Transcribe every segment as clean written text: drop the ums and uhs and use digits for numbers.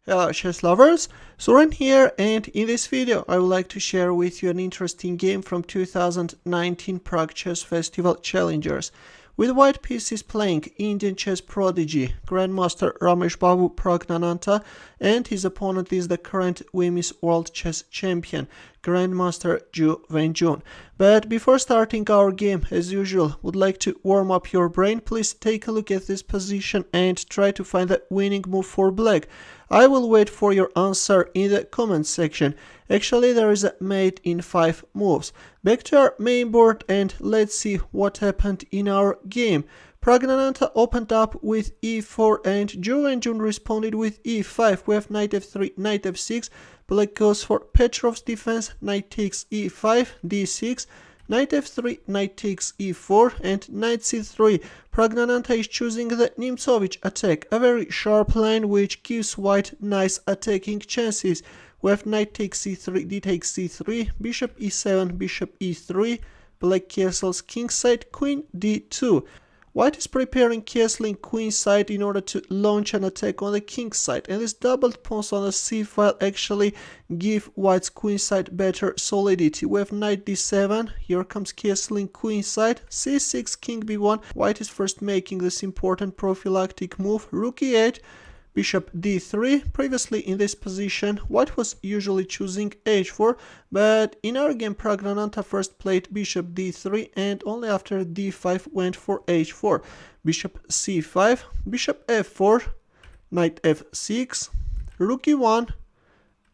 Hello chess lovers, Soren here, and in this video I would like to share with you an interesting game from 2019 Prague Chess Festival Challengers. With white pieces playing Indian chess prodigy Grandmaster Ramesh Babu Praggnanandhaa, and his opponent is the current Women's World Chess Champion Grandmaster Wenjun. But before starting our game, as usual, would like to warm up your brain. Please take a look at this position and try to find the winning move for black. I will wait for your answer in the comment section. Actually, there is a mate in 5 moves. Back to our main board and let's see what happened in our game. Praggnanandhaa opened up with e4 and Wenjun responded with e5. We have knight f3, knight f6. Black goes for Petrov's defense, knight takes e5, d6. Knight f3, knight takes e4, and knight c3. Praggnanandhaa is choosing the Nimzovich attack, a very sharp line which gives white nice attacking chances. We have knight takes c3, d takes c3, bishop e7, bishop e3, black castles kingside, queen d2. White is preparing castling queenside in order to launch an attack on the king side, and this doubled pawns on the c file actually give white's queenside better solidity. We have knight d7, here comes castling queenside, c6, king b1. White is first making this important prophylactic move, rook e8, bishop d3. Previously in this position, white was usually choosing h4, but in our game Praggnanandhaa first played bishop d3 and only after d5 went for h4. Bishop c5, bishop f4, knight f6, rook e1,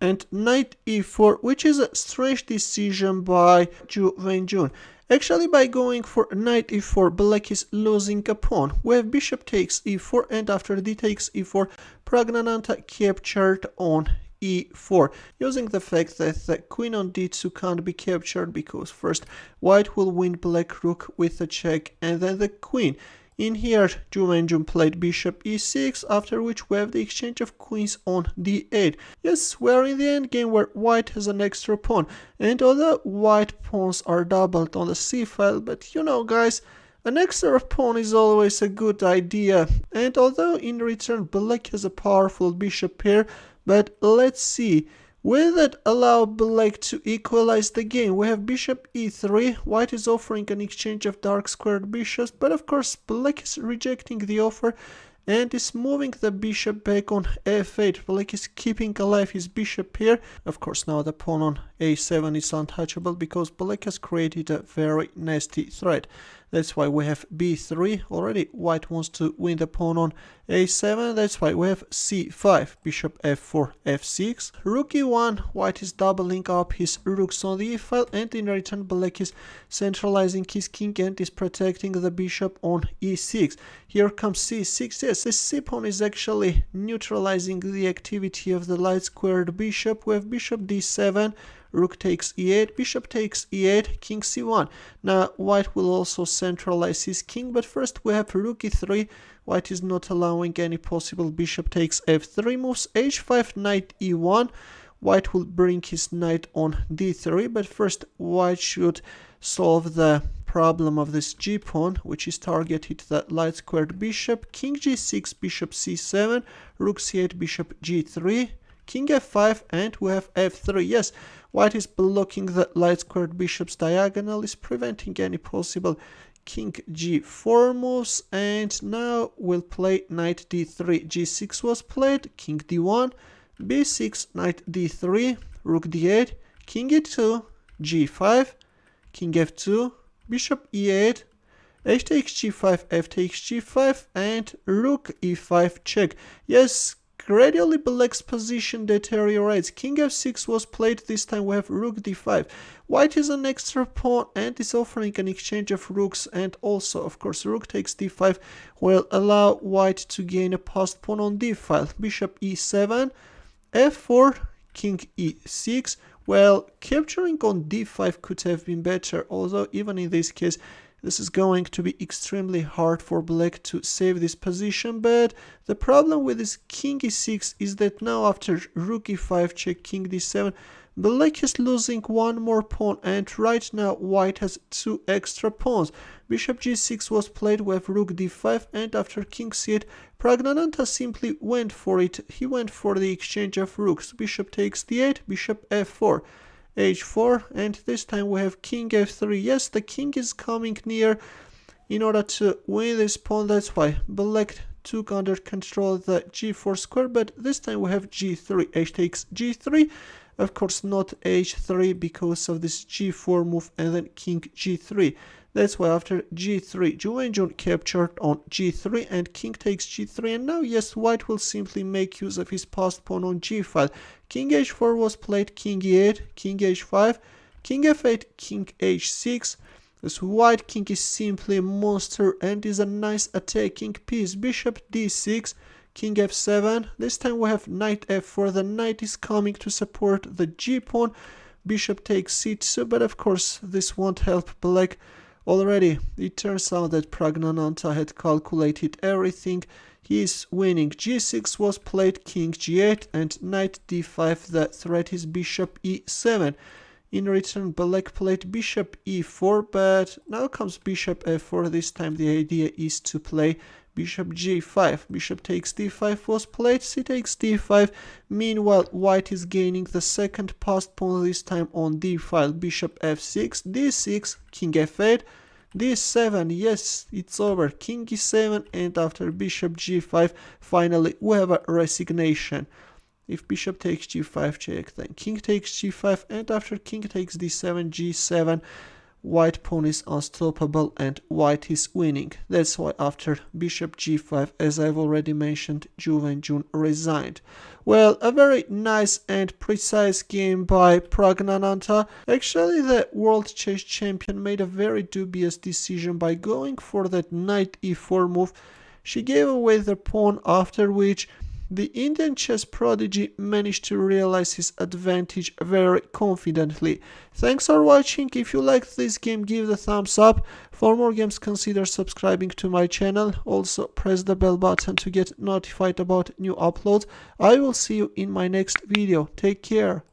and knight e4, which is a strange decision by Wenjun. Actually, by going for knight e4, black is losing a pawn. We have bishop takes e4, and after d takes e4, Praggnanandhaa captured on e4, using the fact that the queen on d2 can't be captured because first white will win black rook with a check and then the queen. In here, Wenjun played bishop e6, after which we have the exchange of queens on d8. Yes, we are in the endgame where white has an extra pawn, and although white pawns are doubled on the c file, but you know guys, an extra pawn is always a good idea, and although in return black has a powerful bishop pair, but let's see. Will that allow black to equalize the game? We have bishop e3, white is offering an exchange of dark squared bishops, but of course black is rejecting the offer and is moving the bishop back on f8. Black is keeping alive his bishop pair. Of course now the pawn on a7 is untouchable because black has created a very nasty threat. That's why we have b3. Already white wants to win the pawn on a7. That's why we have c5, bishop f4, f6, rook e1. White is doubling up his rooks on the e file, and in return black is centralizing his king and is protecting the bishop on e6. Here comes c6. Yes, this c-pawn is actually neutralizing the activity of the light squared bishop. We have bishop d7, rook takes e8, bishop takes e8, king c1. Now white will also centralize his king, but first we have rook e3. White is not allowing any possible bishop takes f3 moves, h5, knight e1. White will bring his knight on d3, but first white should solve the problem of this g-pawn, which is targeted the light squared bishop, king g6, bishop c7, rook c8, bishop g3, king f5, and we have f3. Yes, white is blocking the light squared bishop's diagonal, is preventing any possible king g4 moves, and now we'll play knight d3. g6 was played, king d1, b6, knight d3, rook d8, king e2, g5, king f2, bishop e8, h takes g5, f takes g5, and rook e5 check. Yes, gradually black's position deteriorates. King f6 was played. This time we have rook d5. White has an extra pawn and is offering an exchange of rooks, and also of course rook takes d5 will allow white to gain a passed pawn on d file. Bishop e7, f4, king e6. Well, capturing on d5 could have been better, although even in this case This is going to be extremely hard for black to save this position, but the problem with this king e6 is that now after rook e5 check king d7, black is losing one more pawn, and right now white has two extra pawns. Bishop g6 was played with rook d5, and after king c8, Praggnanandhaa simply went for it. He went for the exchange of rooks. Bishop takes d8, bishop f4, h4, and this time we have king f3. Yes, the king is coming near in order to win this pawn. That's why black took under control the g4 square, but this time we have g3, h takes g3. Of course not h3 because of this g4 move and then king g3. That's why after g3, Wenjun captured on g3 and king takes g3, and now yes, white will simply make use of his passed pawn on g5. King h4 was played, king e8, king h5, king f8, king h6. This white king is simply a monster and is a nice attacking piece. Bishop d6, king f7. This time we have knight f4. The knight is coming to support the g pawn. Bishop takes c2, but of course this won't help black. Already it turns out that Praggnanandhaa had calculated everything. He is winning. g6 was played, king g8, and knight d5. The threat is bishop e7. In return, black played bishop e4, but now comes bishop f4. This time the idea is to play bishop g5. Bishop takes d5 was played, c takes d5. Meanwhile, white is gaining the second passed pawn, this time on d file. Bishop f6, d6, king f8, d7. Yes, it's over. King e7, and after bishop g5, finally we have a resignation. If bishop takes g5 check, then king takes g5, and after king takes d7, g7, white pawn is unstoppable and white is winning. That's why after bishop g5, as I've already mentioned, Wenjun resigned. Well, a very nice and precise game by Praggnanandhaa. Actually, the world chess champion made a very dubious decision by going for that knight e4 move. She gave away the pawn, after which the Indian chess prodigy managed to realize his advantage very confidently. Thanks for watching. If you liked this game, give the thumbs up. For more games, consider subscribing to my channel. Also, press the bell button to get notified about new uploads. I will see you in my next video. Take care.